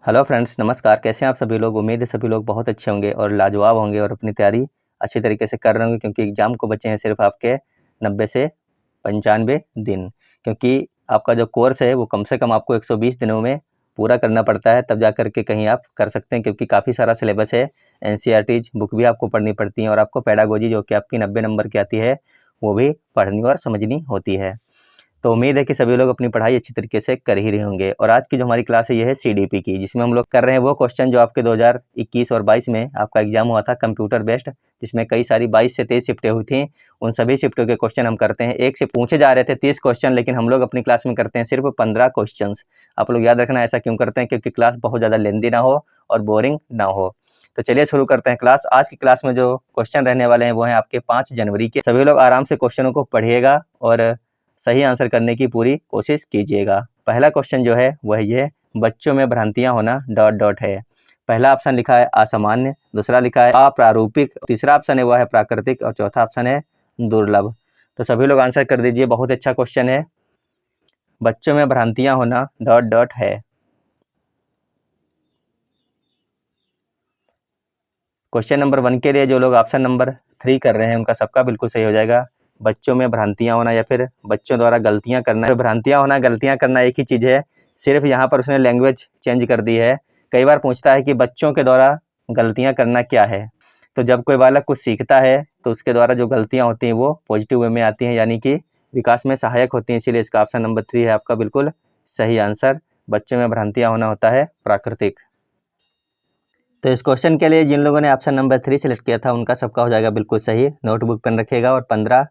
Hello friends, नमस्कार। कैसे हैं आप सभी लोग? उम्मीद है सभी लोग बहुत अच्छे होंगे और लाजवाब होंगे और अपनी तैयारी अच्छी तरीके से कर रहे होंगे, क्योंकि एग्ज़ाम को बचे हैं सिर्फ आपके 90 से 95 दिन। क्योंकि आपका जो कोर्स है वो कम से कम आपको 120 दिनों में पूरा करना पड़ता है, तब जा कर के कहीं आप कर सकते हैं, क्योंकि काफ़ी सारा सिलेबस है। एनसीईआरटीज़ बुक भी आपको पढ़नी पड़ती है और आपको पेडागोजी जो कि आपकी 90 नंबर की आती है, वो भी पढ़नी और समझनी होती है। तो उम्मीद है कि सभी लोग अपनी पढ़ाई अच्छी तरीके से कर ही रहे होंगे। और आज की जो हमारी क्लास है ये है सीडीपी की, जिसमें हम लोग कर रहे हैं वो क्वेश्चन जो आपके 2021 और 22 में आपका एग्जाम हुआ था कंप्यूटर बेस्ड, जिसमें कई सारी 22 से 23 शिफ्टें हुई थी। उन सभी शिफ्टों के क्वेश्चन हम करते हैं। एक से पूछे जा रहे थे 30 क्वेश्चन, लेकिन हम लोग अपनी क्लास में करते हैं सिर्फ 15 क्वेश्चन। आप लोग याद रखना ऐसा क्यों करते हैं, क्योंकि क्लास बहुत ज़्यादा लेंदी ना हो और बोरिंग ना हो। तो चलिए शुरू करते हैं क्लास। आज की क्लास में जो क्वेश्चन रहने वाले हैं वो हैं आपके 5 जनवरी के। सभी लोग आराम से क्वेश्चनों को पढ़िएगा और सही आंसर करने की पूरी कोशिश कीजिएगा। पहला क्वेश्चन जो है वह ये, बच्चों में भ्रांतियां होना डॉट डॉट है। पहला ऑप्शन लिखा है असामान्य, दूसरा लिखा है अप्रारूपिक, तीसरा ऑप्शन है वह है प्राकृतिक और चौथा ऑप्शन है दुर्लभ। तो सभी लोग आंसर कर दीजिए। बहुत अच्छा क्वेश्चन है, बच्चों में भ्रांतियां होना डॉट डॉट है। क्वेश्चन नंबर 1 के लिए जो लोग ऑप्शन नंबर 3 कर रहे हैं उनका सबका बिल्कुल सही हो जाएगा। बच्चों में भ्रांतियां होना या फिर बच्चों द्वारा गलतियां करना। तो भ्रांतियां होना, गलतियां करना एक ही चीज़ है, सिर्फ यहाँ पर उसने लैंग्वेज चेंज कर दी है। कई बार पूछता है कि बच्चों के द्वारा गलतियां करना क्या है। तो जब कोई बालक कुछ सीखता है तो उसके द्वारा जो गलतियाँ होती हैं वो पॉजिटिव वे में आती हैं, यानी कि विकास में सहायक होती हैं। इसीलिए इसका ऑप्शन नंबर 3 है आपका बिल्कुल सही आंसर। बच्चों में भ्रांतियाँ होना होता है प्राकृतिक। तो इस क्वेश्चन के लिए जिन लोगों ने ऑप्शन नंबर 3 सेलेक्ट किया था उनका सबका हो जाएगा बिल्कुल सही। नोटबुक पेन रखिएगा और 15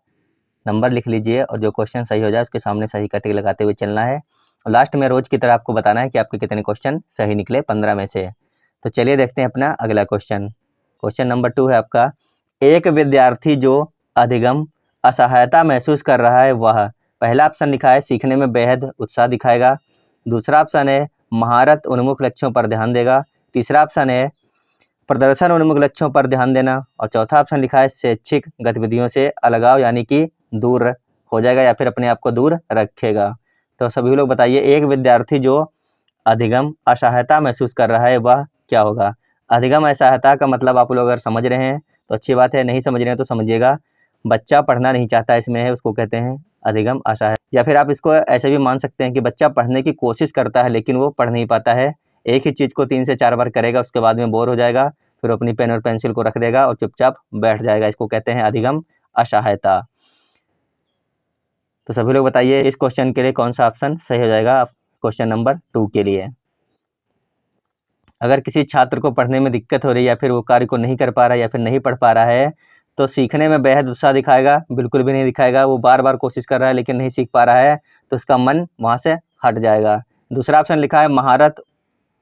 नंबर लिख लीजिए और जो क्वेश्चन सही हो जाए उसके सामने सही का टिक लगाते हुए चलना है। और लास्ट में रोज की तरह आपको बताना है कि आपके कितने क्वेश्चन सही निकले 15 में से। तो चलिए देखते हैं अपना अगला क्वेश्चन। क्वेश्चन नंबर 2 है आपका, एक विद्यार्थी जो अधिगम असहायता महसूस कर रहा है वह, पहला ऑप्शन लिखा है सीखने में बेहद उत्साह दिखाएगा, दूसरा ऑप्शन है महारत उन्मुख लक्ष्यों पर ध्यान देगा, तीसरा ऑप्शन है प्रदर्शन उन्मुख लक्ष्यों पर ध्यान देना और चौथा ऑप्शन लिखा है शैक्षिक गतिविधियों से अलगाव यानी कि दूर हो जाएगा या फिर अपने आप को दूर रखेगा। तो सभी लोग बताइए, एक विद्यार्थी जो अधिगम असहायता महसूस कर रहा है वह क्या होगा। अधिगम असहायता का मतलब आप लोग अगर समझ रहे हैं तो अच्छी बात है, नहीं समझ रहे हैं तो समझिएगा। बच्चा पढ़ना नहीं चाहता इसमें है, उसको कहते हैं अधिगम असहायता। या फिर आप इसको ऐसे भी मान सकते हैं कि बच्चा पढ़ने की कोशिश करता है लेकिन वो पढ़ नहीं पाता है। एक ही चीज़ को 3 से 4 बार करेगा, उसके बाद में बोर हो जाएगा, फिर अपनी पेन और पेंसिल को रख देगा और चुपचाप बैठ जाएगा। इसको कहते हैं अधिगम असहायता। तो सभी लोग बताइए इस क्वेश्चन के लिए कौन सा ऑप्शन सही हो जाएगा क्वेश्चन नंबर 2 के लिए। अगर किसी छात्र को पढ़ने में दिक्कत हो रही है या फिर वो कार्य को नहीं कर पा रहा है या फिर नहीं पढ़ पा रहा है तो सीखने में बेहद उत्साह दिखाएगा, बिल्कुल भी नहीं दिखाएगा। वो बार बार कोशिश कर रहा है लेकिन नहीं सीख पा रहा है तो उसका मन वहाँ से हट जाएगा। दूसरा ऑप्शन लिखा है महारत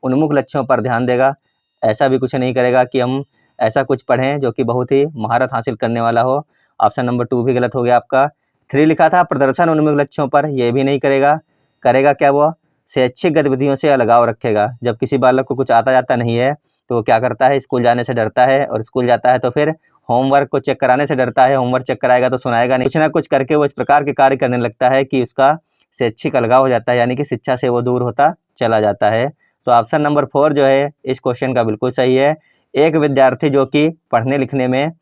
उन्मुख लक्ष्यों पर ध्यान देगा, ऐसा भी कुछ नहीं करेगा कि हम ऐसा कुछ पढ़ें जो कि बहुत ही महारत हासिल करने वाला हो। ऑप्शन नंबर 2 भी गलत हो गया आपका। 3 लिखा था प्रदर्शन उन्मुख लक्ष्यों पर, यह भी नहीं करेगा। करेगा क्या वो, शैक्षिक गतिविधियों से अलगाव रखेगा। जब किसी बालक को कुछ आता जाता नहीं है तो वो क्या करता है, स्कूल जाने से डरता है और स्कूल जाता है तो फिर होमवर्क को चेक कराने से डरता है। होमवर्क चेक कराएगा तो सुनाएगा नहीं, कुछ ना कुछ करके वो इस प्रकार के कार्य करने लगता है कि उसका शैक्षिक अलगाव हो जाता है, यानी कि शिक्षा से वो दूर होता चला जाता है। तो ऑप्शन नंबर 4 जो है इस क्वेश्चन का बिल्कुल सही है। एक विद्यार्थी जो कि पढ़ने लिखने में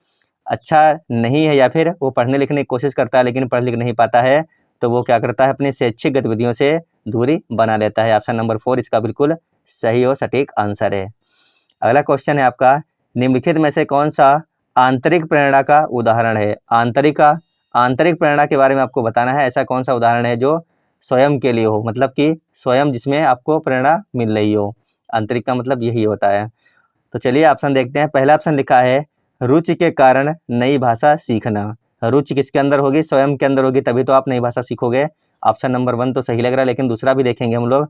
अच्छा नहीं है या फिर वो पढ़ने लिखने की कोशिश करता है लेकिन पढ़ लिख नहीं पाता है तो वो क्या करता है, अपनी शैक्षिक गतिविधियों से दूरी बना लेता है। ऑप्शन नंबर 4 इसका बिल्कुल सही और सटीक आंसर है। अगला क्वेश्चन है आपका, निम्नलिखित में से कौन सा आंतरिक प्रेरणा का उदाहरण है। आंतरिक प्रेरणा के बारे में आपको बताना है, ऐसा कौन सा उदाहरण है जो स्वयं के लिए हो, मतलब कि स्वयं जिसमें आपको प्रेरणा मिल रही हो। आंतरिक का मतलब यही होता है। तो चलिए ऑप्शन देखते हैं। पहला ऑप्शन लिखा है रुचि के कारण नई भाषा सीखना। रुचि किसके अंदर होगी, स्वयं के अंदर होगी, तभी तो आप नई भाषा सीखोगे। ऑप्शन नंबर 1 तो सही लग रहा है, लेकिन दूसरा भी देखेंगे हम लोग।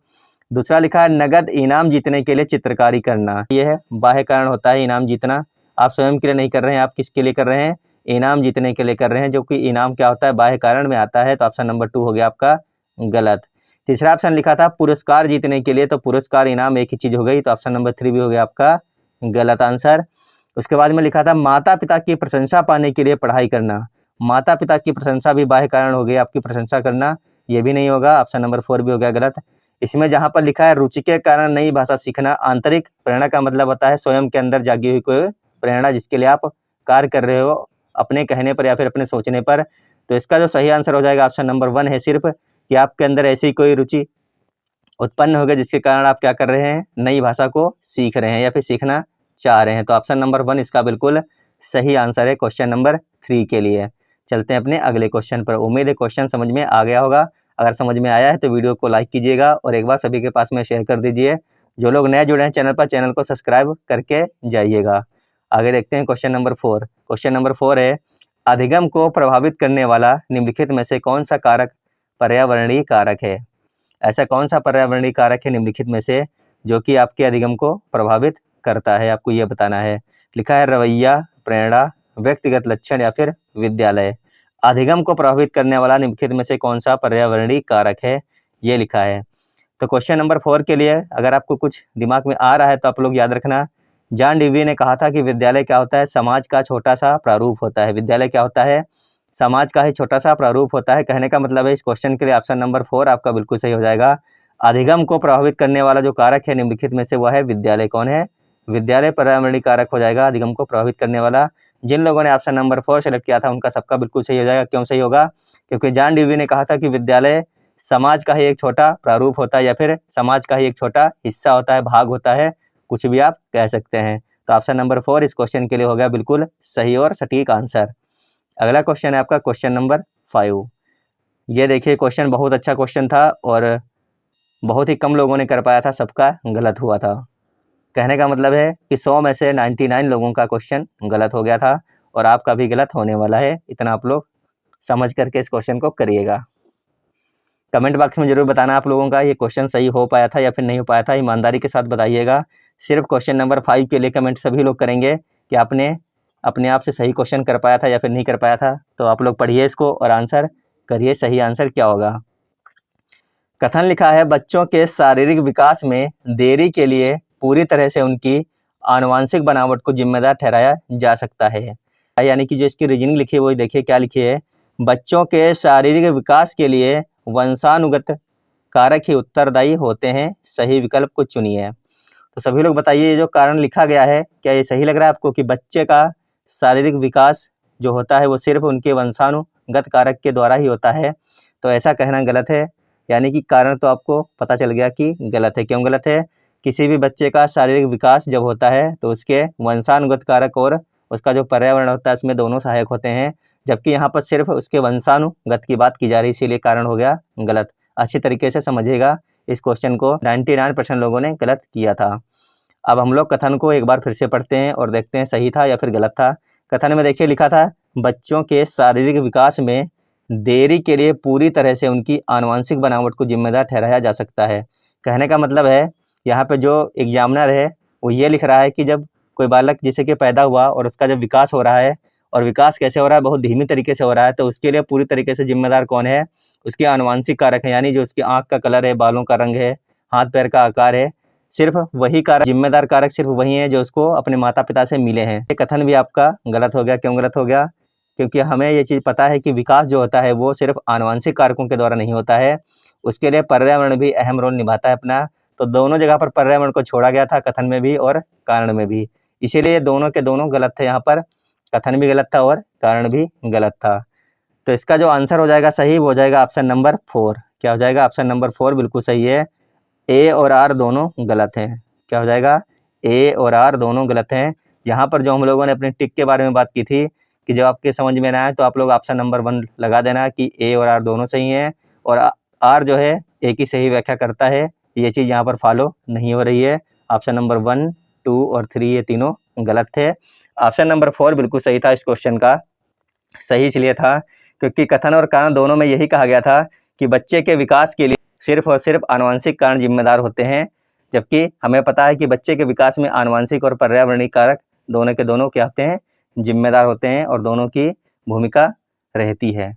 दूसरा लिखा है नगद इनाम जीतने के लिए चित्रकारी करना। ये है बाह्य कारण होता है इनाम जीतना। आप स्वयं के लिए नहीं कर रहे हैं, आप किसके लिए कर रहे हैं, इनाम जीतने के लिए कर रहे हैं, जो कि इनाम क्या होता है, बाह्य कारण में आता है। तो ऑप्शन नंबर 2 हो गया आपका गलत। तीसरा ऑप्शन लिखा था पुरस्कार जीतने के लिए, तो पुरस्कार इनाम एक ही चीज हो गई, तो ऑप्शन नंबर 3 भी हो गया आपका गलत आंसर। उसके बाद में लिखा था माता पिता की प्रशंसा पाने के लिए पढ़ाई करना। माता पिता की प्रशंसा भी बाह्य कारण हो गई, आपकी प्रशंसा करना, ये भी नहीं होगा। ऑप्शन नंबर 4 भी हो गया गलत। इसमें जहाँ पर लिखा है रुचि के कारण नई भाषा सीखना, आंतरिक प्रेरणा का मतलब होता है स्वयं के अंदर जागी हुई कोई प्रेरणा जिसके लिए आप कार्य कर रहे हो अपने कहने पर या फिर अपने सोचने पर। तो इसका जो सही आंसर हो जाएगा ऑप्शन नंबर 1 है सिर्फ, कि आपके अंदर ऐसी कोई रुचि उत्पन्न हो गई जिसके कारण आप क्या कर रहे हैं, नई भाषा को सीख रहे हैं या फिर सीखना चाह रहे हैं। तो ऑप्शन नंबर 1 इसका बिल्कुल सही आंसर है क्वेश्चन नंबर 3 के लिए। चलते हैं अपने अगले क्वेश्चन पर। उम्मीद है क्वेश्चन समझ में आ गया होगा। अगर समझ में आया है तो वीडियो को लाइक कीजिएगा और एक बार सभी के पास में शेयर कर दीजिए। जो लोग नए जुड़े हैं चैनल पर, चैनल को सब्सक्राइब करके जाइएगा। आगे देखते हैं क्वेश्चन नंबर 4। क्वेश्चन नंबर 4 है, अधिगम को प्रभावित करने वाला निम्नलिखित में से कौन सा कारक पर्यावरणीय कारक है? ऐसा कौन सा पर्यावरणीय कारक है निम्नलिखित में से जो कि आपके अधिगम को प्रभावित करता है, आपको यह बताना है। लिखा है रवैया, प्रेरणा, व्यक्तिगत लक्षण या फिर विद्यालय। अधिगम को प्रभावित करने वाला निम्नलिखित में से कौन सा पर्यावरणीय कारक है, ये लिखा है। तो क्वेश्चन नंबर 4 के लिए अगर आपको कुछ दिमाग में आ रहा है तो आप लोग याद रखना, जॉन डेवी ने कहा था कि विद्यालय क्या होता है, समाज का छोटा सा प्रारूप होता है। विद्यालय क्या होता है, समाज का ही छोटा सा प्रारूप होता है। कहने का मतलब है इस क्वेश्चन के लिए ऑप्शन नंबर 4 आपका बिल्कुल सही हो जाएगा। अधिगम को प्रभावित करने वाला जो कारक है निम्नलिखित में से वह है विद्यालय। कौन है? विद्यालय पर्यावरणीय कारक हो जाएगा अधिगम को प्रभावित करने वाला। जिन लोगों ने ऑप्शन नंबर 4 सेलेक्ट किया था उनका सबका बिल्कुल सही हो जाएगा। क्यों सही होगा? क्योंकि जॉन डेवी ने कहा था कि विद्यालय समाज का ही एक छोटा प्रारूप होता है या फिर समाज का ही एक छोटा हिस्सा होता है, भाग होता है, कुछ भी आप कह सकते हैं। तो ऑप्शन नंबर 4 इस क्वेश्चन के लिए हो गया बिल्कुल सही और सटीक आंसर। अगला क्वेश्चन है आपका क्वेश्चन नंबर 5। ये देखिए क्वेश्चन बहुत अच्छा क्वेश्चन था और बहुत ही कम लोगों ने कर पाया था, सबका गलत हुआ था। कहने का मतलब है कि 100 में से 99 लोगों का क्वेश्चन गलत हो गया था और आपका भी गलत होने वाला है। इतना आप लोग समझ करके इस क्वेश्चन को करिएगा। कमेंट बॉक्स में जरूर बताना आप लोगों का ये क्वेश्चन सही हो पाया था या फिर नहीं हो पाया था, ईमानदारी के साथ बताइएगा। सिर्फ क्वेश्चन नंबर 5 के लिए कमेंट सभी लोग करेंगे कि आपने अपने आप से सही क्वेश्चन कर पाया था या फिर नहीं कर पाया था। तो आप लोग पढ़िए इसको और आंसर करिए, सही आंसर क्या होगा। कथन लिखा है, बच्चों के शारीरिक विकास में देरी के लिए पूरी तरह से उनकी आनुवंशिक बनावट को जिम्मेदार ठहराया जा सकता है। यानी कि जो इसकी रीजनिंग लिखी है वो देखिए क्या लिखी है, बच्चों के शारीरिक विकास के लिए वंशानुगत कारक ही उत्तरदायी होते हैं, सही विकल्प को चुनिए। तो सभी लोग बताइए ये जो कारण लिखा गया है क्या ये सही लग रहा है आपको कि बच्चे का शारीरिक विकास जो होता है वो सिर्फ उनके वंशानुगत कारक के द्वारा ही होता है? तो ऐसा कहना गलत है। यानी कि कारण तो आपको पता चल गया कि गलत है। क्यों गलत है? किसी भी बच्चे का शारीरिक विकास जब होता है तो उसके वंशानुगत कारक और उसका जो पर्यावरण होता है उसमें दोनों सहायक होते हैं, जबकि यहाँ पर सिर्फ उसके वंशानुगत की बात की जा रही है, इसीलिए कारण हो गया गलत। अच्छी तरीके से समझिएगा इस क्वेश्चन को, 99% लोगों ने गलत किया था। अब हम लोग कथन को एक बार फिर से पढ़ते हैं और देखते हैं सही था या फिर गलत था। कथन में देखिए लिखा था, बच्चों के शारीरिक विकास में देरी के लिए पूरी तरह से उनकी आनुवंशिक बनावट को जिम्मेदार ठहराया जा सकता है। कहने का मतलब है यहाँ पे जो एग्जामिनर है वो ये लिख रहा है कि जब कोई बालक जैसे कि पैदा हुआ और उसका जब विकास हो रहा है, और विकास कैसे हो रहा है, बहुत धीमी तरीके से हो रहा है, तो उसके लिए पूरी तरीके से जिम्मेदार कौन है? उसके आनुवंशिक कारक है। यानी जो उसकी आँख का कलर है, बालों का रंग है, हाथ पैर का आकार है, सिर्फ वही कारक, जिम्मेदार कारक सिर्फ वही है जो उसको अपने माता पिता से मिले हैं। ये कथन भी आपका गलत हो गया। क्यों गलत हो गया? क्योंकि हमें ये चीज़ पता है कि विकास जो होता है वो सिर्फ आनुवंशिक कारकों के द्वारा नहीं होता है, उसके लिए पर्यावरण भी अहम रोल निभाता है अपना। तो दोनों जगह पर पर्यावरण को छोड़ा गया था, कथन में भी और कारण में भी, इसीलिए दोनों के दोनों गलत थे। यहाँ पर कथन भी गलत था और कारण भी गलत था। तो इसका जो आंसर हो जाएगा सही वो हो जाएगा ऑप्शन नंबर 4। क्या हो जाएगा? ऑप्शन नंबर 4 बिल्कुल सही है। ए और आर दोनों गलत हैं। क्या हो जाएगा? ए और आर दोनों गलत हैं। यहाँ पर जो हम लोगों ने अपने टिक के बारे में बात की थी कि जब आपके समझ में ना आए तो आप लोग ऑप्शन नंबर 1 लगा देना कि ए और आर दोनों सही हैं, और आर जो है एक ही सही व्याख्या करता है। ये चीज़ यहाँ पर फॉलो नहीं हो रही है। ऑप्शन नंबर 1, 2 और 3 ये तीनों गलत थे। ऑप्शन नंबर 4 बिल्कुल सही था। इस क्वेश्चन का सही इसलिए था क्योंकि कथन और कारण दोनों में यही कहा गया था कि बच्चे के विकास के लिए सिर्फ और सिर्फ आनुवंशिक कारण जिम्मेदार होते हैं, जबकि हमें पता है कि बच्चे के विकास में आनुवंशिक और पर्यावरणीय कारक दोनों के दोनों क्या होते हैं? जिम्मेदार होते हैं, और दोनों की भूमिका रहती है।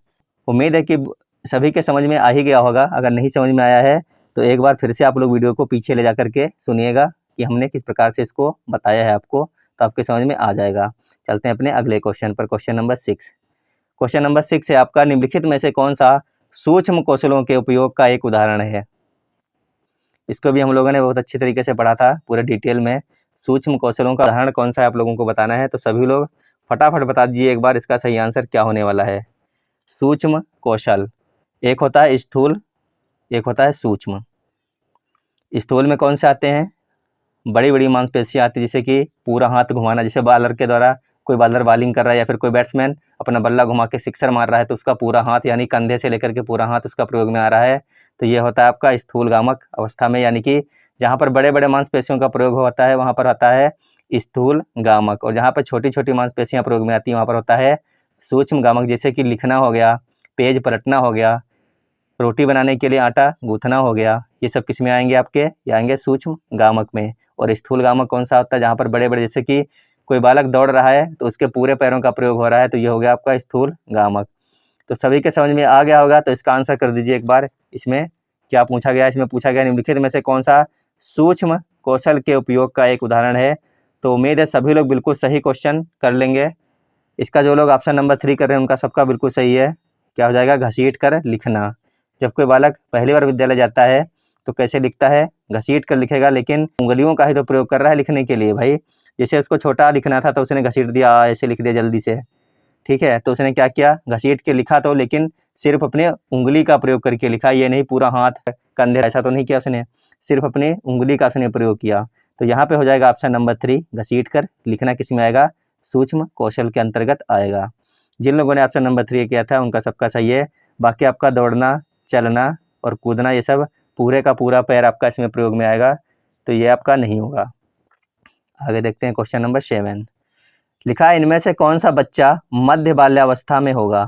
उम्मीद है कि सभी के समझ में आ ही गया होगा। अगर नहीं समझ में आया है तो एक बार फिर से आप लोग वीडियो को पीछे ले जा करके सुनिएगा कि हमने किस प्रकार से इसको बताया है आपको, तो आपके समझ में आ जाएगा। चलते हैं अपने अगले क्वेश्चन पर, क्वेश्चन नंबर 6। क्वेश्चन नंबर 6 है आपका, निम्नलिखित में से कौन सा सूक्ष्म कौशलों के उपयोग का एक उदाहरण है? इसको भी हम लोगों ने बहुत अच्छी तरीके से पढ़ा था पूरे डिटेल में। सूक्ष्म कौशलों का उदाहरण कौन सा है आप लोगों को बताना है, तो सभी लोग फटाफट बता दीजिए एक बार इसका सही आंसर क्या होने वाला है। सूक्ष्म कौशल, एक होता है स्थूल, एक होता है सूक्ष्म। स्थूल में कौन से आते हैं, बड़ी बड़ी मांसपेशियां आती है, जैसे कि पूरा हाथ घुमाना, जैसे बॉलर के द्वारा कोई बॉलर बॉलिंग कर रहा है या फिर कोई बैट्समैन अपना बल्ला घुमा के सिक्सर मार रहा है तो उसका पूरा हाथ यानी कंधे से लेकर के पूरा हाथ उसका प्रयोग में आ रहा है, तो ये होता है आपका स्थूलगामक अवस्था में, यानी कि जहाँ पर बड़े बड़े मांसपेशियों का प्रयोग होता है वहाँ पर आता है स्थूल गामक, और जहाँ पर छोटी छोटी मांसपेशियाँ प्रयोग में आती हैं वहाँ पर होता है सूक्ष्म गामक। जैसे कि लिखना हो गया, पेज पलटना हो गया, रोटी बनाने के लिए आटा गूंथना हो गया, ये सब किस में आएंगे आपके, ये आएंगे सूक्ष्म गामक में। और स्थूल गामक कौन सा होता है, जहाँ पर बड़े बड़े, जैसे कि कोई बालक दौड़ रहा है तो उसके पूरे पैरों का प्रयोग हो रहा है, तो ये हो गया आपका स्थूल गामक। तो सभी के समझ में आ गया होगा, तो इसका आंसर कर दीजिए एक बार। इसमें क्या पूछा गया, इसमें पूछा गया निम्नलिखित में से कौन सा सूक्ष्म कौशल के उपयोग का एक उदाहरण है। तो उम्मीद है सभी लोग बिल्कुल सही क्वेश्चन कर लेंगे। इसका जो लोग ऑप्शन नंबर 3 कर रहे हैं उनका सबका बिल्कुल सही है। क्या हो जाएगा, घसीट कर लिखना। जब कोई बालक पहली बार विद्यालय जाता है तो कैसे लिखता है, घसीट कर लिखेगा, लेकिन उंगलियों का ही तो प्रयोग कर रहा है लिखने के लिए भाई। जैसे उसको छोटा लिखना था तो उसने घसीट दिया, ऐसे लिख दिया जल्दी से, ठीक है। तो उसने क्या किया, घसीट के लिखा, तो लेकिन सिर्फ अपने उंगली का प्रयोग करके लिखा, ये नहीं पूरा हाथ कंधे ऐसा तो नहीं किया उसने, सिर्फ अपनी उंगली का उसने प्रयोग किया। तो यहाँ पे हो जाएगा ऑप्शन नंबर 3, घसीट कर लिखना किस में आएगा, सूक्ष्म कौशल के अंतर्गत आएगा। जिन लोगों ने ऑप्शन नंबर 3 किया था उनका सबका सही है। बाकी आपका दौड़ना, चलना और कूदना, ये सब पूरे का पूरा पैर आपका इसमें प्रयोग में आएगा, तो ये आपका नहीं होगा। आगे देखते हैं क्वेश्चन नंबर 7। लिखा है इनमें से कौन सा बच्चा मध्य बाल्यावस्था में होगा।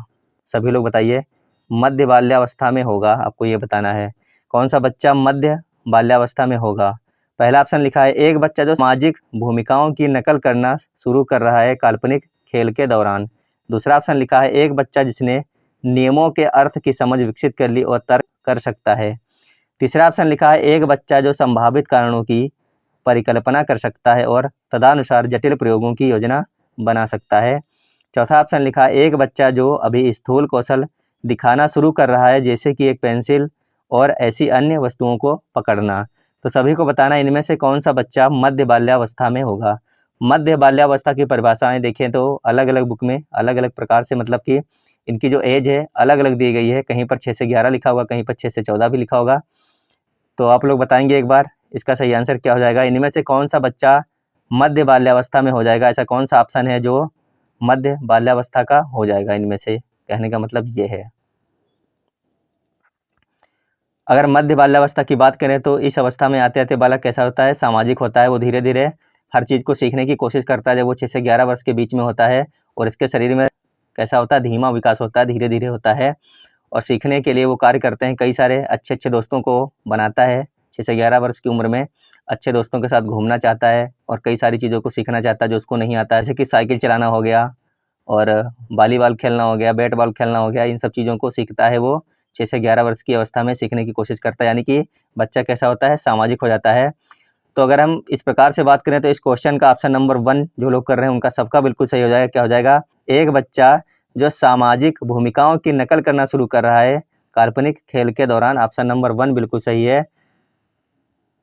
सभी लोग बताइए, मध्य बाल्यावस्था में होगा, आपको ये बताना है कौन सा बच्चा मध्य बाल्यावस्था में होगा। पहला ऑप्शन लिखा है एक बच्चा जो सामाजिक भूमिकाओं की नकल करना शुरू कर रहा है काल्पनिक खेल के दौरान। दूसरा ऑप्शन लिखा है एक बच्चा जिसने नियमों के अर्थ की समझ विकसित कर ली और तर्क कर सकता है। तीसरा ऑप्शन लिखा है एक बच्चा जो संभावित कारणों की परिकल्पना कर सकता है और तदनुसार जटिल प्रयोगों की योजना बना सकता है। चौथा ऑप्शन लिखा है एक बच्चा जो अभी स्थूल कौशल दिखाना शुरू कर रहा है, जैसे कि एक पेंसिल और ऐसी अन्य वस्तुओं को पकड़ना। तो सभी को बताना इनमें से कौन सा बच्चा मध्य बाल्यावस्था में होगा। मध्य बाल्यावस्था की परिभाषाएं देखें तो अलग अलग बुक में अलग अलग प्रकार से, मतलब कि इनकी जो एज है अलग अलग दी गई है, कहीं पर 6 से 11 लिखा होगा, कहीं पर 6 से 14 भी लिखा होगा। तो आप लोग बताएंगे एक बार इसका सही आंसर क्या हो जाएगा, इनमें से कौन सा बच्चा मध्य बाल्यावस्था में हो जाएगा। ऐसा कौन सा ऑप्शन है जो मध्य बाल्यावस्था का हो जाएगा इनमें से, कहने का मतलब ये है। अगर मध्य बाल्यावस्था की बात करें तो इस अवस्था में आते आते बालक कैसा होता है, सामाजिक होता है। वो धीरे धीरे हर चीज़ को सीखने की कोशिश करता है जब वो 6 से 11 वर्ष के बीच में होता है, और इसके शरीर में कैसा होता है, धीमा विकास होता है, धीरे धीरे होता है। और सीखने के लिए वो कार्य करते हैं, कई सारे अच्छे अच्छे दोस्तों को बनाता है। 6 से 11 वर्ष की उम्र में अच्छे दोस्तों के साथ घूमना चाहता है और कई सारी चीज़ों को सीखना चाहता है जो उसको नहीं आता है, जैसे कि साइकिल चलाना हो गया और वॉलीबॉल खेलना हो गया, बैट बॉल खेलना हो गया। इन सब चीज़ों को सीखता है वो 6 से 11 वर्ष की अवस्था में सीखने की कोशिश करता है, यानी कि बच्चा कैसा होता है, सामाजिक हो जाता है। तो अगर हम इस प्रकार से बात करें तो इस क्वेश्चन का ऑप्शन नंबर 1 जो लोग कर रहे हैं उनका सबका बिल्कुल सही हो जाएगा। क्या हो जाएगा, एक बच्चा जो सामाजिक भूमिकाओं की नकल करना शुरू कर रहा है काल्पनिक खेल के दौरान। ऑप्शन नंबर 1 बिल्कुल सही है।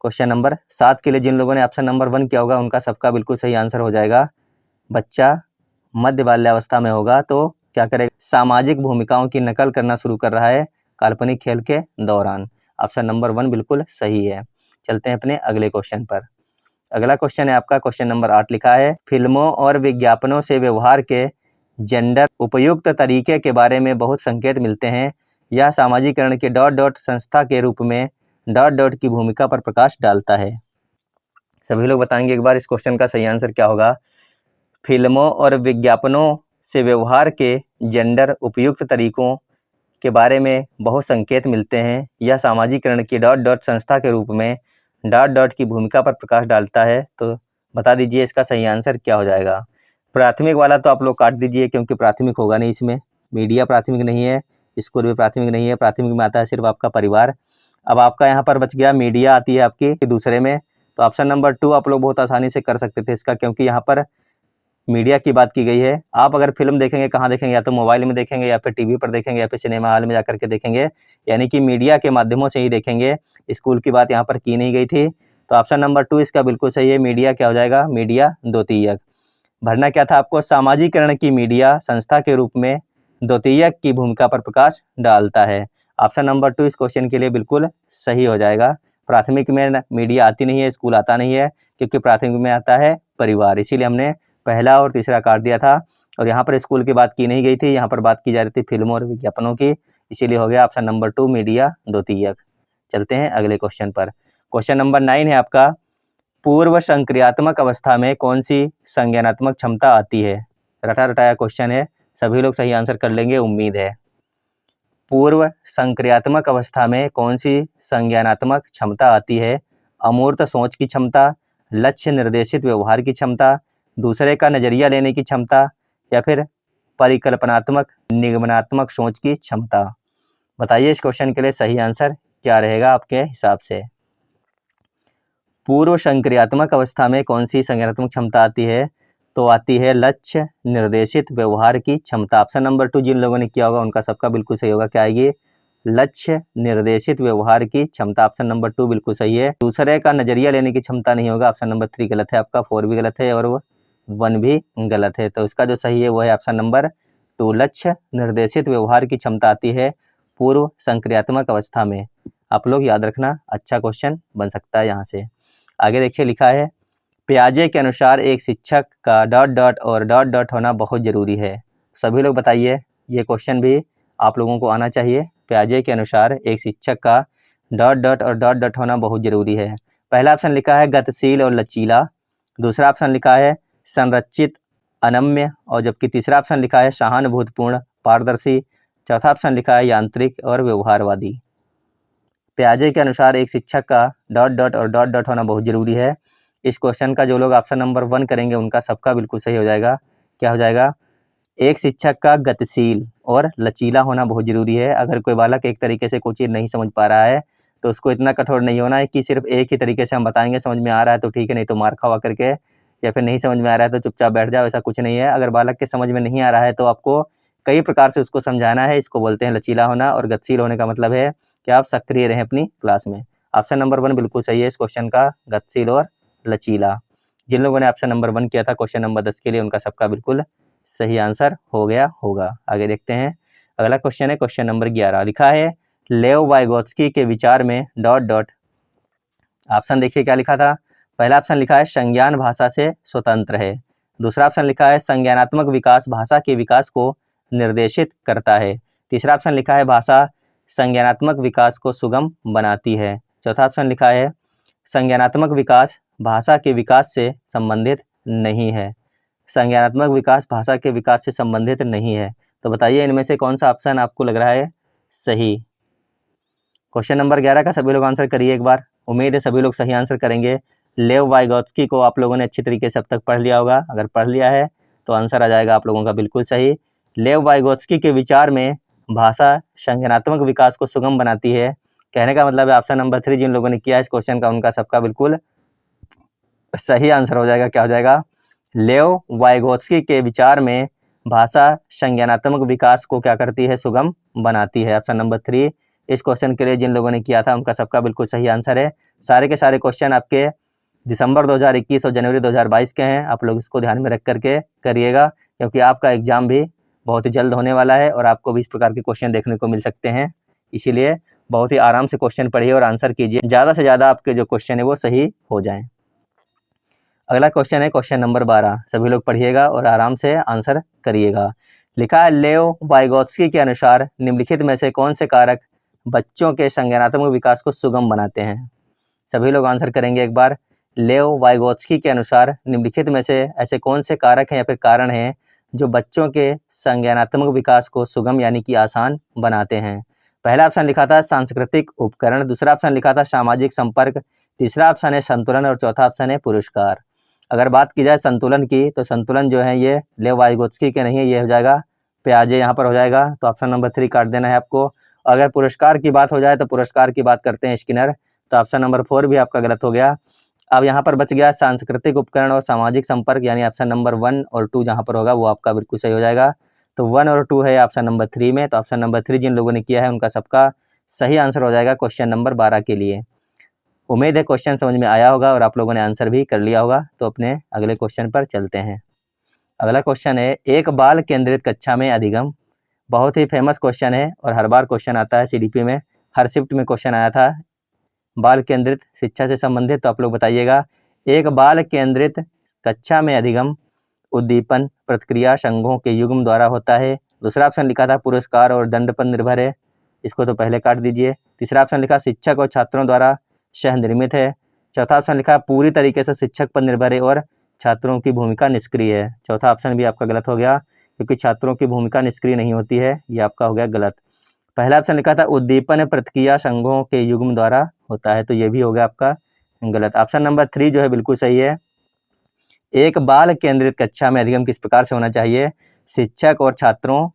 क्वेश्चन नंबर 7 के लिए जिन लोगों ने ऑप्शन नंबर 1 किया होगा उनका सबका बिल्कुल सही आंसर हो जाएगा। बच्चा मध्य बाल्यावस्था में होगा तो क्या करेगा, सामाजिक भूमिकाओं की नकल करना शुरू कर रहा है काल्पनिक खेल के दौरान। ऑप्शन नंबर 1 बिल्कुल सही है। चलते हैं अपने अगले क्वेश्चन पर। अगला क्वेश्चन है आपका क्वेश्चन नंबर 8। लिखा है फिल्मों और विज्ञापनों से व्यवहार के जेंडर उपयुक्त तरीके के बारे में बहुत संकेत मिलते हैं। यह सामाजिकरण के डॉट डॉट संस्था के रूप में डॉट डॉट की भूमिका पर प्रकाश डालता है। सभी लोग बताएंगे एक बार इस क्वेश्चन का सही आंसर क्या होगा। फिल्मों और विज्ञापनों से व्यवहार के जेंडर उपयुक्त तरीकों के बारे में बहुत संकेत मिलते हैं। यह सामाजिकरण की डॉट डॉट संस्था के रूप में डॉट डॉट की भूमिका पर प्रकाश डालता है। तो बता दीजिए इसका सही आंसर क्या हो जाएगा। प्राथमिक वाला तो आप लोग काट दीजिए क्योंकि प्राथमिक होगा नहीं इसमें, मीडिया प्राथमिक नहीं है, स्कूल भी प्राथमिक नहीं है, प्राथमिक में आता है सिर्फ आपका परिवार। अब आपका यहाँ पर बच गया मीडिया आती है आपकी दूसरे में, तो ऑप्शन नंबर 2 आप लोग बहुत आसानी से कर सकते थे इसका, क्योंकि यहाँ पर मीडिया की बात की गई है। आप अगर फिल्म देखेंगे कहाँ देखेंगे, या तो मोबाइल में देखेंगे या फिर टीवी पर देखेंगे या फिर सिनेमा हॉल में जाकर के देखेंगे, यानी कि मीडिया के माध्यमों से ही देखेंगे। स्कूल की बात यहाँ पर की नहीं गई थी। तो ऑप्शन नंबर 2 इसका बिल्कुल सही है। मीडिया क्या हो जाएगा, मीडिया द्वितीयक। भरना क्या था आपको, सामाजिकरण की मीडिया संस्था के रूप में द्वितीयक की भूमिका पर प्रकाश डालता है। ऑप्शन नंबर 2 इस क्वेश्चन के लिए बिल्कुल सही हो जाएगा। प्राथमिक में मीडिया आती नहीं है, स्कूल आता नहीं है, क्योंकि प्राथमिक में आता है परिवार, इसीलिए हमने पहला और तीसरा काट दिया था। और यहाँ पर स्कूल की बात की नहीं गई थी, यहाँ पर बात की जा रही थी फिल्मों और विज्ञापनों की, इसीलिए हो गया ऑप्शन नंबर 2 मीडिया द्वितीयक। चलते हैं अगले क्वेश्चन पर। क्वेश्चन नंबर 9 है आपका, पूर्व संक्रियात्मक अवस्था में कौन सी संज्ञानात्मक क्षमता आती है। रटा रटाया क्वेश्चन है, सभी लोग सही आंसर कर लेंगे उम्मीद है। पूर्व संक्रियात्मक अवस्था में कौन सी संज्ञानात्मक क्षमता आती है। अमूर्त सोच की क्षमता, लक्ष्य निर्देशित व्यवहार की क्षमता, दूसरे का नजरिया लेने की क्षमता, या फिर परिकल्पनात्मक निगमनात्मक सोच की क्षमता। बताइए इस क्वेश्चन के लिए सही आंसर क्या रहेगा आपके हिसाब से। पूर्व संक्रियात्मक अवस्था में कौन सी संज्ञानात्मक क्षमता आती है, तो आती है लक्ष्य निर्देशित व्यवहार की क्षमता। ऑप्शन नंबर 2 जिन लोगों ने किया होगा उनका सबका बिल्कुल सही होगा। क्या आएगी, लक्ष्य निर्देशित व्यवहार की क्षमता। ऑप्शन नंबर 2 बिल्कुल सही है। दूसरे का नजरिया लेने की क्षमता नहीं होगा, ऑप्शन नंबर 3 गलत है आपका, 4 भी गलत है और 1 भी गलत है। तो इसका जो सही है वो है ऑप्शन नंबर 2, लक्ष्य निर्देशित व्यवहार की क्षमता आती है पूर्व संक्रियात्मक अवस्था में। आप लोग याद रखना, अच्छा क्वेश्चन बन सकता है यहाँ से। आगे देखिए, लिखा है पियाजे के अनुसार एक शिक्षक का डॉट डॉट और डॉट डॉट होना बहुत ज़रूरी है। सभी लोग बताइए, ये क्वेश्चन भी आप लोगों को आना चाहिए। पियाजे के अनुसार एक शिक्षक का डॉट डॉट और डॉट डॉट होना बहुत ज़रूरी है। पहला ऑप्शन लिखा है गतिशील और लचीला, दूसरा ऑप्शन लिखा है संरचित अनम्य, और जबकि तीसरा ऑप्शन लिखा है सहानुभूतिपूर्ण पारदर्शी, चौथा ऑप्शन लिखा है यांत्रिक और व्यवहारवादी। पियाजे के अनुसार एक शिक्षक का डॉट डॉट और डॉट डॉट होना बहुत ज़रूरी है। इस क्वेश्चन का जो लोग ऑप्शन नंबर 1 करेंगे उनका सबका बिल्कुल सही हो जाएगा। क्या हो जाएगा, एक शिक्षक का गतिशील और लचीला होना बहुत ज़रूरी है। अगर कोई बालक एक तरीके से कोई चीज़ नहीं समझ पा रहा है तो उसको इतना कठोर नहीं होना है कि सिर्फ एक ही तरीके से हम बताएंगे, समझ में आ रहा है तो ठीक है, नहीं तो मार खावा करके, या फिर नहीं समझ में आ रहा है तो चुपचाप बैठ जाओ, ऐसा कुछ नहीं है। अगर बालक के समझ में नहीं आ रहा है तो आपको कई प्रकार से उसको समझाना है। इसको बोलते हैं लचीला होना। और गतिशील होने का मतलब है कि आप सक्रिय रहें अपनी क्लास में। ऑप्शन नंबर 1 बिल्कुल सही है इस क्वेश्चन का, गतिशील और लचीला। जिन लोगों ने ऑप्शन नंबर 1 किया था क्वेश्चन नंबर 10 के लिए, उनका सबका बिल्कुल सही आंसर हो गया होगा। आगे देखते हैं, अगला क्वेश्चन है क्वेश्चन नंबर 11। लिखा है लेव वाइगोत्स्की के विचार में डॉट डॉट। ऑप्शन देखिए क्या लिखा था। पहला ऑप्शन लिखा है संज्ञान भाषा से स्वतंत्र है, दूसरा ऑप्शन लिखा है संज्ञानात्मक विकास भाषा के विकास को निर्देशित करता है, तीसरा ऑप्शन लिखा है भाषा संज्ञानात्मक विकास को सुगम बनाती है, चौथा ऑप्शन लिखा है संज्ञानात्मक विकास भाषा के विकास से संबंधित नहीं है। संज्ञानात्मक विकास भाषा के विकास से संबंधित नहीं है। तो बताइए इनमें से कौन सा ऑप्शन आपको लग रहा है सही। क्वेश्चन नंबर 11 का सभी लोग आंसर करिए एक बार, उम्मीद है सभी लोग सही आंसर करेंगे। लेव वाइगोत्स्की को आप लोगों ने अच्छी तरीके से अब तक पढ़ लिया होगा, अगर पढ़ लिया है तो आंसर आ जाएगा आप लोगों का बिल्कुल सही। लेव वाइगोत्स्की के विचार में भाषा संज्ञानात्मक विकास को सुगम बनाती है। कहने का मतलब है ऑप्शन नंबर 3 जिन लोगों ने किया इस क्वेश्चन का, उनका सबका बिल्कुल सही आंसर हो जाएगा। क्या हो जाएगा, लेव वाइगोत्स्की के विचार में भाषा संज्ञानात्मक विकास को क्या करती है, सुगम बनाती है। ऑप्शन नंबर 3 इस क्वेश्चन के लिए जिन लोगों ने किया था उनका सबका बिल्कुल सही आंसर है। सारे के सारे क्वेश्चन आपके दिसंबर 2021 और जनवरी 2022 के हैं। आप लोग इसको ध्यान में रख करके करिएगा, क्योंकि आपका एग्जाम भी बहुत ही जल्द होने वाला है और आपको भी इस प्रकार के क्वेश्चन देखने को मिल सकते हैं। इसीलिए बहुत ही आराम से क्वेश्चन पढ़िए और आंसर कीजिए, ज़्यादा से ज़्यादा आपके जो क्वेश्चन है वो सही हो जाएं। अगला क्वेश्चन है क्वेश्चन नंबर 12। सभी लोग पढ़िएगा और आराम से आंसर करिएगा। लिखा है लेव वाइगोत्स्की के अनुसार निम्नलिखित में से कौन से कारक बच्चों के संज्ञानात्मक विकास को सुगम बनाते हैं। सभी लोग आंसर करेंगे एक बार। लेव वाइगोत्स्की के अनुसार निम्नलिखित में से ऐसे कौन से कारक हैं या फिर कारण हैं जो बच्चों के संज्ञानात्मक विकास को सुगम यानी कि आसान बनाते हैं। पहला ऑप्शन लिखा था सांस्कृतिक उपकरण, दूसरा ऑप्शन लिखा था सामाजिक संपर्क, तीसरा ऑप्शन है संतुलन और चौथा ऑप्शन है पुरस्कार। अगर बात की जाए संतुलन की, तो संतुलन जो है ये लेव वाइगोत्स्की के नहीं है, ये हो जाएगा पियाजे यहाँ पर हो जाएगा। तो ऑप्शन नंबर 3 काट देना है आपको। अगर पुरस्कार की बात हो जाए तो पुरस्कार की बात करते हैं स्किनर, तो ऑप्शन नंबर 4 भी आपका गलत हो गया। अब यहाँ पर बच गया सांस्कृतिक उपकरण और सामाजिक संपर्क, यानी ऑप्शन नंबर 1 और 2 जहाँ पर होगा वो आपका बिल्कुल सही हो जाएगा। तो 1 और 2 है ऑप्शन नंबर 3 में, तो ऑप्शन नंबर 3 जिन लोगों ने किया है उनका सबका सही आंसर हो जाएगा क्वेश्चन नंबर 12 के लिए। उम्मीद है क्वेश्चन समझ में आया होगा और आप लोगों ने आंसर भी कर लिया होगा। तो अपने अगले क्वेश्चन पर चलते हैं। अगला क्वेश्चन है, एक बाल केंद्रित कक्षा में अधिगम। बहुत ही फेमस क्वेश्चन है और हर बार क्वेश्चन आता है सीडीपी में, हर शिफ्ट में क्वेश्चन आया था बाल केंद्रित शिक्षा से संबंधित। तो आप लोग बताइएगा, एक बाल केंद्रित कक्षा में अधिगम उद्दीपन प्रतिक्रिया संघों के युग्म द्वारा होता है। दूसरा ऑप्शन लिखा था पुरस्कार और दंड पर निर्भर है, इसको तो पहले काट दीजिए। तीसरा ऑप्शन लिखा शिक्षक और छात्रों द्वारा सह निर्मित है। चौथा ऑप्शन लिखा पूरी तरीके से शिक्षक पर निर्भर है और छात्रों की भूमिका निष्क्रिय है। चौथा ऑप्शन भी आपका गलत हो गया, क्योंकि छात्रों की भूमिका निष्क्रिय नहीं होती है, ये आपका हो गया गलत। पहला ऑप्शन लिखा था उद्दीपन प्रतिक्रिया संघों के युग्म द्वारा होता है, तो ये भी हो गया आपका गलत। ऑप्शन नंबर 3 जो है बिल्कुल सही है। एक बाल केंद्रित कक्षा में अधिगम किस प्रकार से होना चाहिए, शिक्षक और छात्रों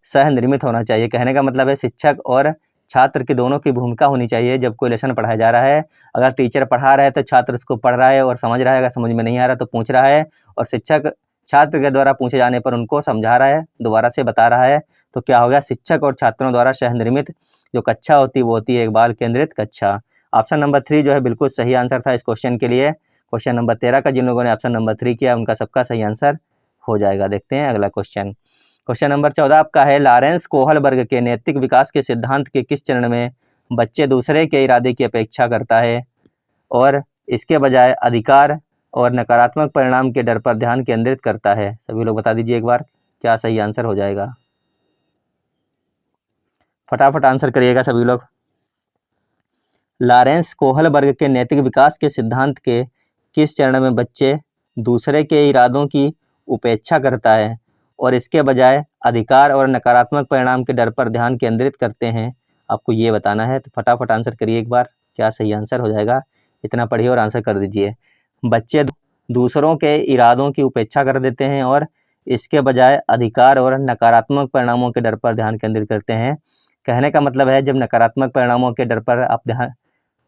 सह निर्मित होना चाहिए। कहने का मतलब है शिक्षक और छात्र के दोनों की भूमिका होनी चाहिए जब कोई लेसन पढ़ाया जा रहा है। अगर टीचर पढ़ा रहा है तो छात्र उसको पढ़ रहा है और समझ रहा है, अगर समझ में नहीं आ रहा तो पूछ रहा है, और शिक्षक छात्र के द्वारा पूछे जाने पर उनको समझा रहा है, दोबारा से बता रहा है। तो क्या हो गया, शिक्षक और छात्रों द्वारा सह निर्मित जो कक्षा होती है वो होती है एक बाल केंद्रित कक्षा। ऑप्शन नंबर 3 जो है बिल्कुल सही आंसर था इस क्वेश्चन के लिए। क्वेश्चन नंबर 13 का जिन लोगों ने ऑप्शन नंबर 3 किया उनका सबका सही आंसर हो जाएगा। देखते हैं अगला क्वेश्चन। क्वेश्चन नंबर 14 आपका है, लॉरेंस कोहलबर्ग के नैतिक विकास के सिद्धांत के किस चरण में बच्चे दूसरे के इरादे की अपेक्षा करता है और इसके बजाय अधिकार और नकारात्मक परिणाम के डर पर ध्यान केंद्रित करता है। सभी लोग बता दीजिए एक बार क्या सही आंसर हो जाएगा। फटाफट आंसर करिएगा सभी लोग। लॉरेंस कोहलबर्ग के नैतिक विकास के सिद्धांत के किस चरण में बच्चे दूसरे के इरादों की उपेक्षा करता है और इसके बजाय अधिकार और नकारात्मक परिणाम के डर पर ध्यान केंद्रित करते हैं, आपको ये बताना है। तो फटाफट आंसर करिए एक बार क्या सही आंसर हो जाएगा। इतना पढ़िए और आंसर कर दीजिए। बच्चे दूसरों के इरादों की उपेक्षा कर देते हैं और इसके बजाय अधिकार और नकारात्मक परिणामों के डर पर ध्यान केंद्रित करते हैं। कहने का मतलब है जब नकारात्मक परिणामों के डर पर आप ध्यान,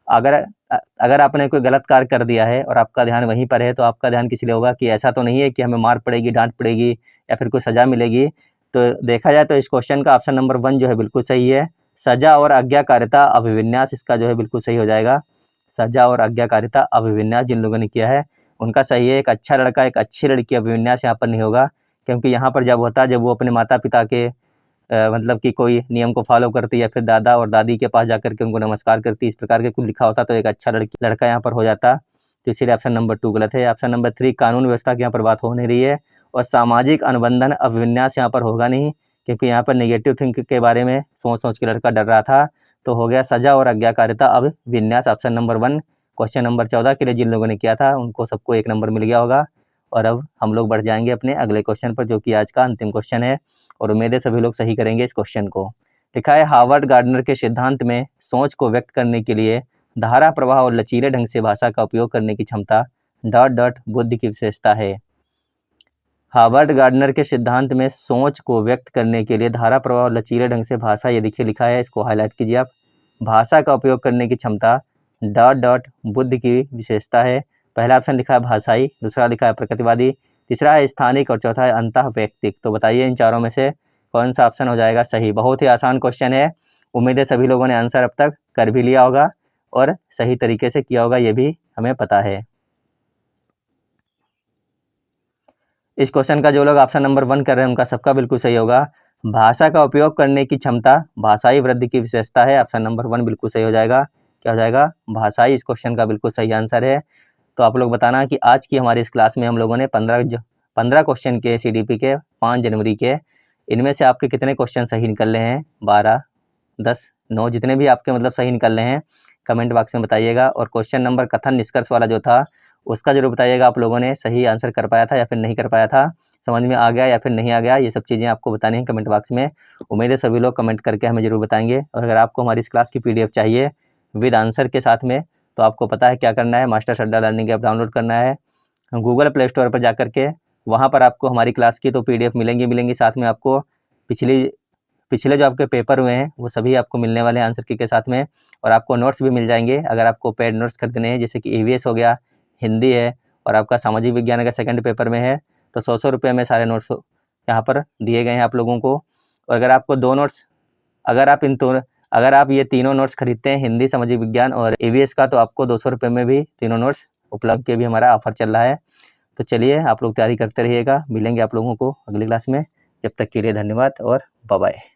अगर आपने कोई गलत कार्य कर दिया है और आपका ध्यान वहीं पर है तो आपका ध्यान किस लिए होगा कि ऐसा तो नहीं है कि हमें मार पड़ेगी, डांट पड़ेगी या फिर कोई सज़ा मिलेगी। तो देखा जाए तो इस क्वेश्चन का ऑप्शन नंबर 1 जो है बिल्कुल सही है। सजा और आज्ञाकारिता अभिविन्यास इसका जो है बिल्कुल सही हो जाएगा। सजा और आज्ञाकारिता अभिविन्यास जिन लोगों ने किया है उनका सही है। एक अच्छा लड़का एक अच्छी लड़की अभिविन्यास यहाँ पर नहीं होगा, क्योंकि यहाँ पर जब होता है जब वो अपने माता पिता के मतलब कि कोई नियम को फॉलो करती है या फिर दादा और दादी के पास जाकर के उनको नमस्कार करती, इस प्रकार के कुछ लिखा होता तो एक अच्छा लड़का यहाँ पर हो जाता। तो इसीलिए ऑप्शन नंबर 2 गलत है। ऑप्शन नंबर 3 कानून व्यवस्था की यहाँ पर बात हो नहीं रही है और सामाजिक अनुबंधन अभिविन्यास यहाँ पर होगा नहीं, क्योंकि यहाँ पर नेगेटिव थिंक के बारे में सोच के लड़का डर रहा था। तो हो गया सजा और आज्ञाकारिता अभिविन्यास ऑप्शन नंबर 1। क्वेश्चन नंबर 14 के लिए जिन लोगों ने किया था उनको सबको 1 नंबर मिल गया होगा। और अब हम लोग बढ़ जाएंगे अपने अगले क्वेश्चन पर, जो कि आज का अंतिम क्वेश्चन है और उम्मीद है सभी लोग सही करेंगे इस क्वेश्चन को। लिखा है, हार्वर्ड गार्डनर के सिद्धांत में सोच को व्यक्त करने के लिए धारा प्रवाह और लचीले ढंग से भाषा का उपयोग करने की क्षमता ... बुद्धि की विशेषता है। हार्वर्ड गार्डनर के सिद्धांत में सोच को व्यक्त करने के लिए धारा प्रवाह और लचीले ढंग से भाषा, ये देखिए लिखा है, इसको हाईलाइट कीजिए आप। भाषा का उपयोग करने की क्षमता ... बुद्धि की विशेषता है। पहला ऑप्शन लिखा है भाषाई, दूसरा लिखा है प्रकृतिवादी, तीसरा है स्थानिक और चौथा है अंतःवैयक्तिक। तो बताइए इन चारों में से कौन सा ऑप्शन हो जाएगा सही। बहुत ही आसान क्वेश्चन है, उम्मीद है सभी लोगों ने आंसर अब तक कर भी लिया होगा और सही तरीके से किया होगा, ये भी हमें पता है। इस क्वेश्चन का जो लोग ऑप्शन नंबर 1 कर रहे हैं उनका सबका बिल्कुल सही होगा। भाषा का उपयोग करने की क्षमता भाषाई वृद्धि की विशेषता है, ऑप्शन नंबर 1 बिल्कुल सही हो जाएगा। क्या हो जाएगा, भाषाई इस क्वेश्चन का बिल्कुल सही आंसर है। तो आप लोग बताना कि आज की हमारी इस क्लास में हम लोगों ने 15 क्वेश्चन के सीडीपी के 5 जनवरी के, इनमें से आपके कितने क्वेश्चन सही निकल रहे हैं, 12, 10, 9 जितने भी आपके मतलब सही निकल रहे हैं कमेंट बॉक्स में बताइएगा। और क्वेश्चन नंबर कथन निष्कर्ष वाला जो था उसका जरूर बताइएगा आप लोगों ने सही आंसर कर पाया था या फिर नहीं कर पाया था, समझ में आ गया या फिर नहीं आ गया, ये सब चीज़ें आपको बतानी है कमेंट बॉक्स में। उम्मीद है सभी लोग कमेंट करके हमें जरूर बताएंगे। और अगर आपको हमारी इस क्लास की PDF चाहिए विद आंसर के साथ में, तो आपको पता है क्या करना है, मास्टर सड्डा लर्निंग ऐप डाउनलोड करना है गूगल प्ले स्टोर पर जाकर के। वहाँ पर आपको हमारी क्लास की तो PDF मिलेंगी, साथ में आपको पिछली पिछले जो आपके पेपर हुए हैं वो सभी आपको मिलने वाले हैं आंसर की के साथ में, और आपको नोट्स भी मिल जाएंगे। अगर आपको पेड नोट्स खरीदने हैं, जैसे कि ईवीएस हो गया, हिंदी है, और आपका सामाजिक विज्ञान अगर सेकंड पेपर में है, तो 100 रुपये में सारे नोट्स यहाँ पर दिए गए हैं आप लोगों को। और अगर आपको 2 नोट्स, अगर आप ये तीनों नोट्स खरीदते हैं, हिंदी, सामाजिक विज्ञान और ईवीएस का, तो आपको 200 रुपये में भी तीनों नोट्स उपलब्ध के भी हमारा ऑफर चल रहा है। तो चलिए आप लोग तैयारी करते रहिएगा, मिलेंगे आप लोगों को अगली क्लास में। जब तक के लिए धन्यवाद और बाय बाय।